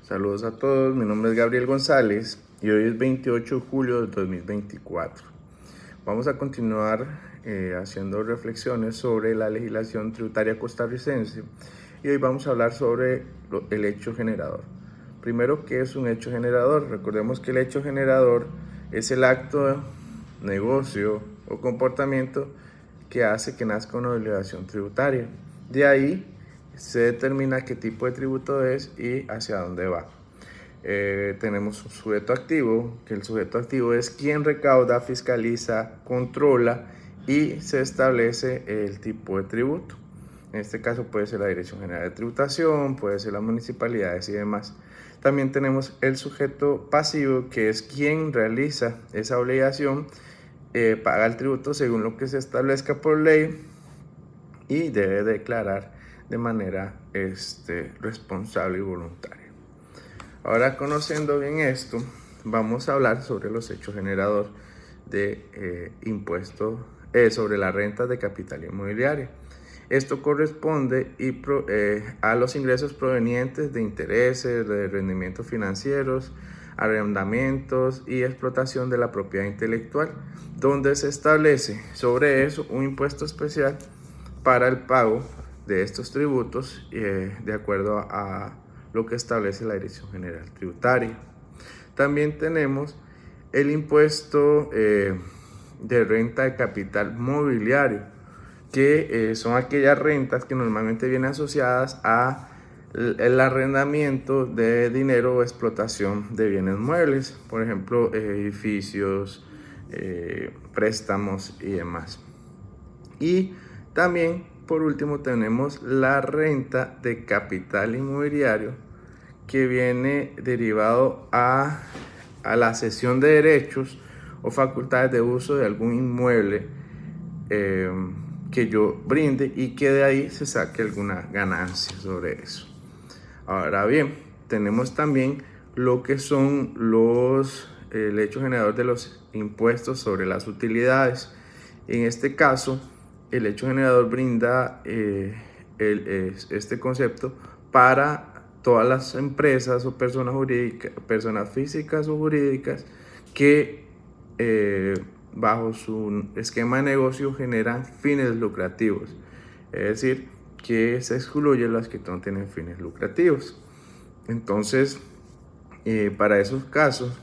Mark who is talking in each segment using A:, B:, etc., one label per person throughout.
A: Saludos a todos, mi nombre es Gabriel González y hoy es 28 de julio de 2024. Vamos a continuar haciendo reflexiones sobre la legislación tributaria costarricense y hoy vamos a hablar sobre el hecho generador. Primero, ¿qué es un hecho generador? Recordemos que el hecho generador es el acto, negocio o comportamiento que hace que nazca una obligación tributaria. De ahí se determina qué tipo de tributo es y hacia dónde va. Tenemos un sujeto activo, que el sujeto activo es quien recauda, fiscaliza, controla y se establece el tipo de tributo. En este caso puede ser la Dirección General de Tributación, puede ser las municipalidades y demás. También tenemos el sujeto pasivo, que es quien realiza esa obligación, paga el tributo según lo que se establezca por ley y debe declarar de manera responsable y voluntaria. Ahora, conociendo bien esto, vamos a hablar sobre los hechos generadores de impuestos sobre la renta de capital inmobiliario. Esto corresponde a los ingresos provenientes de intereses, de rendimientos financieros, arrendamientos y explotación de la propiedad intelectual, donde se establece sobre eso un impuesto especial para el pago de estos tributos de acuerdo a lo que establece la Dirección General Tributaria. También tenemos el impuesto de renta de capital mobiliario, que son aquellas rentas que normalmente vienen asociadas a el arrendamiento de dinero o explotación de bienes muebles, por ejemplo, edificios, préstamos y demás. Y también, por último, tenemos la renta de capital inmobiliario, que viene derivado a la cesión de derechos o facultades de uso de algún inmueble que yo brinde y que de ahí se saque alguna ganancia sobre eso. Ahora bien, tenemos también lo que son el hecho generador de los impuestos sobre las utilidades. En este caso, el hecho generador brinda este concepto para todas las empresas o personas físicas o jurídicas que bajo su esquema de negocio generan fines lucrativos. Es decir, que se excluyen las que no tienen fines lucrativos. Entonces, para esos casos,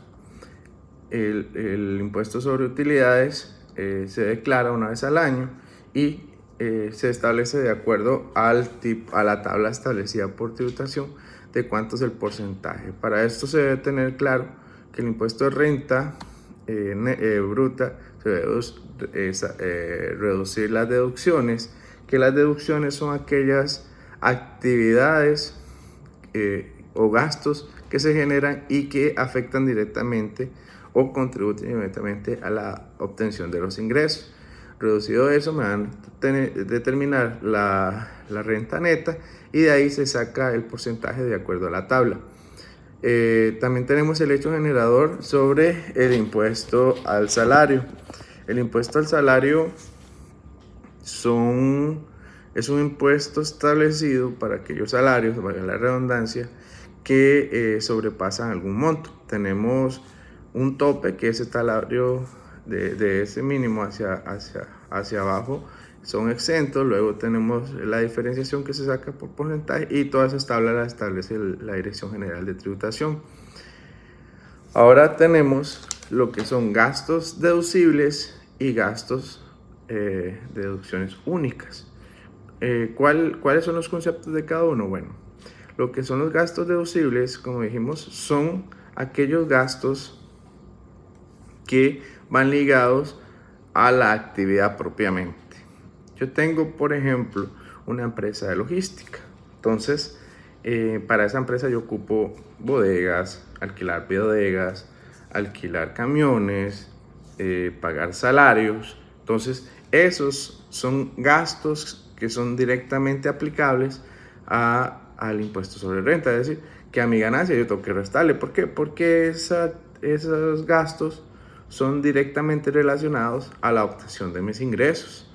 A: el impuesto sobre utilidades se declara una vez al año y se establece de acuerdo a la tabla establecida por tributación de cuánto es el porcentaje. Para esto se debe tener claro que el impuesto de renta bruta se debe reducir las deducciones, que las deducciones son aquellas actividades o gastos que se generan y que afectan directamente o contribuyen directamente a la obtención de los ingresos. Reducido eso, me van a determinar la renta neta y de ahí se saca el porcentaje de acuerdo a la tabla. También tenemos el hecho generador sobre el impuesto al salario. El impuesto al salario es un impuesto establecido para aquellos salarios, valga la redundancia, que sobrepasan algún monto. Tenemos un tope, que es el salario de ese mínimo hacia abajo son exentos. Luego tenemos la diferenciación que se saca por porcentaje y todas esas tablas las establece la Dirección General de Tributación. Ahora tenemos lo que son gastos deducibles y gastos deducciones únicas. ¿Cuáles son los conceptos de cada uno? Bueno, lo que son los gastos deducibles, como dijimos, son aquellos gastos que van ligados a la actividad propiamente. Yo tengo, por ejemplo, una empresa de logística. Entonces, para esa empresa yo ocupo bodegas, alquilar bodegas, alquilar camiones, pagar salarios. Entonces, esos son gastos que son directamente aplicables al impuesto sobre renta. Es decir, que a mi ganancia yo tengo que restarle. ¿Por qué? Porque esos gastos son directamente relacionados a la obtención de mis ingresos.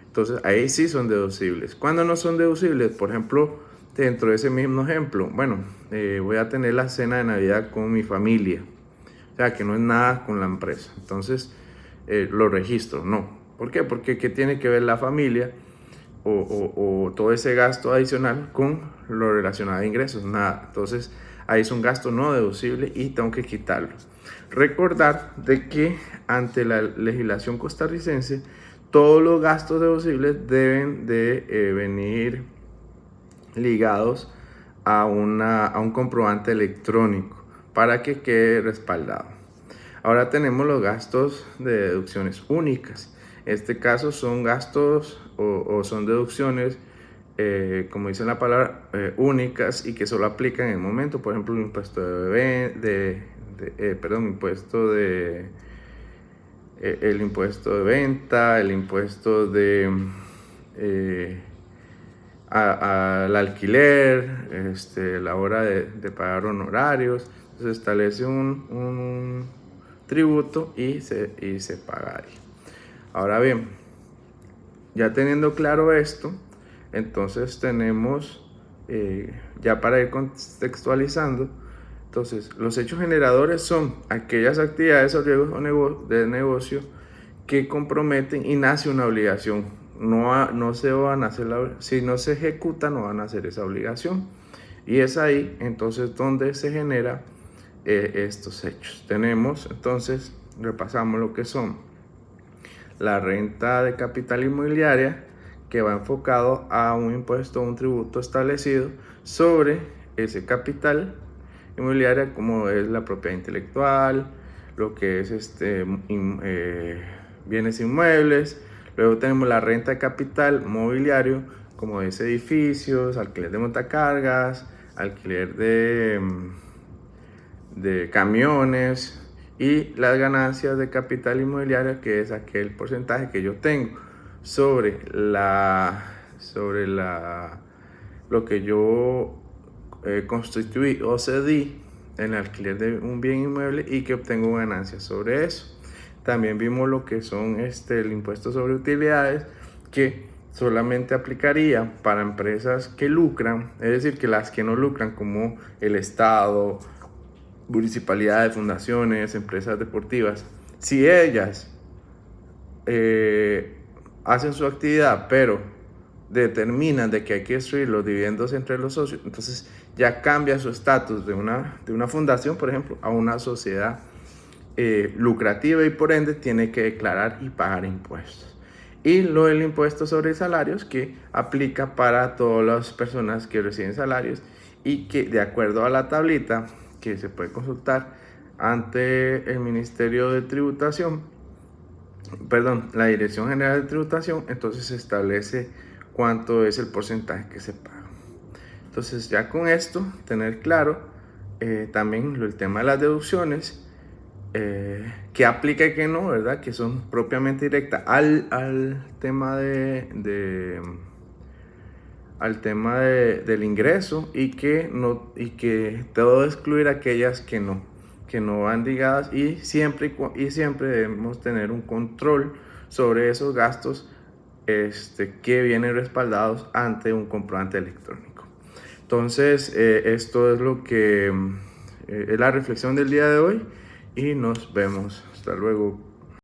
A: Entonces, ahí sí son deducibles. ¿Cuándo no son deducibles? Por ejemplo, dentro de ese mismo ejemplo, bueno, voy a tener la cena de Navidad con mi familia, o sea, que no es nada con la empresa, entonces lo registro, no. ¿Por qué? Porque ¿qué tiene que ver la familia o todo ese gasto adicional con lo relacionado a ingresos? Nada. Entonces ahí es un gasto no deducible y tengo que quitarlo. Recordar de que ante la legislación costarricense todos los gastos deducibles deben de venir ligados a un comprobante electrónico para que quede respaldado. Ahora tenemos los gastos de deducciones únicas. En este caso son gastos o son deducciones, como dice la palabra, únicas y que solo aplican en el momento. Por ejemplo, el impuesto el impuesto de venta, el impuesto al alquiler, la hora de pagar honorarios. Entonces establece un tributo y se paga ahí. Ahora bien, ya teniendo claro esto, entonces tenemos, ya para ir contextualizando, entonces los hechos generadores son aquellas actividades o riesgos de negocio que comprometen y nace una obligación. No se van a hacer si no se ejecuta, no van a hacer esa obligación. Y es ahí entonces donde se genera estos hechos. Tenemos entonces, repasamos lo que son la renta de capital inmobiliaria, que va enfocado a un impuesto o un tributo establecido sobre ese capital inmobiliario, como es la propiedad intelectual, lo que es bienes inmuebles. Luego tenemos la renta de capital mobiliario, como es edificios, alquiler de montacargas, alquiler de camiones, y las ganancias de capital inmobiliario, que es aquel porcentaje que yo tengo sobre lo que yo constituí o cedí en el alquiler de un bien inmueble y que obtengo ganancias sobre eso. También vimos lo que son el impuesto sobre utilidades, que solamente aplicaría para empresas que lucran, es decir, que las que no lucran, como el Estado, municipalidades, fundaciones, empresas deportivas. Si ellas hacen su actividad, pero determinan de que hay que distribuir los dividendos entre los socios, entonces ya cambia su estatus de una fundación, por ejemplo, a una sociedad lucrativa, y por ende tiene que declarar y pagar impuestos. Y lo del impuesto sobre salarios, que aplica para todas las personas que reciben salarios y que, de acuerdo a la tablita que se puede consultar ante el Ministerio de Tributación, la Dirección General de Tributación, entonces se establece cuánto es el porcentaje que se paga. Entonces, ya con esto, tener claro también el tema de las deducciones, que aplica y que no, ¿verdad? Que son propiamente directas al tema del ingreso, y que todo excluir aquellas que no van ligadas, y siempre debemos tener un control sobre esos gastos que vienen respaldados ante un comprobante electrónico. Entonces, esto es lo que es la reflexión del día de hoy, y nos vemos. Hasta luego.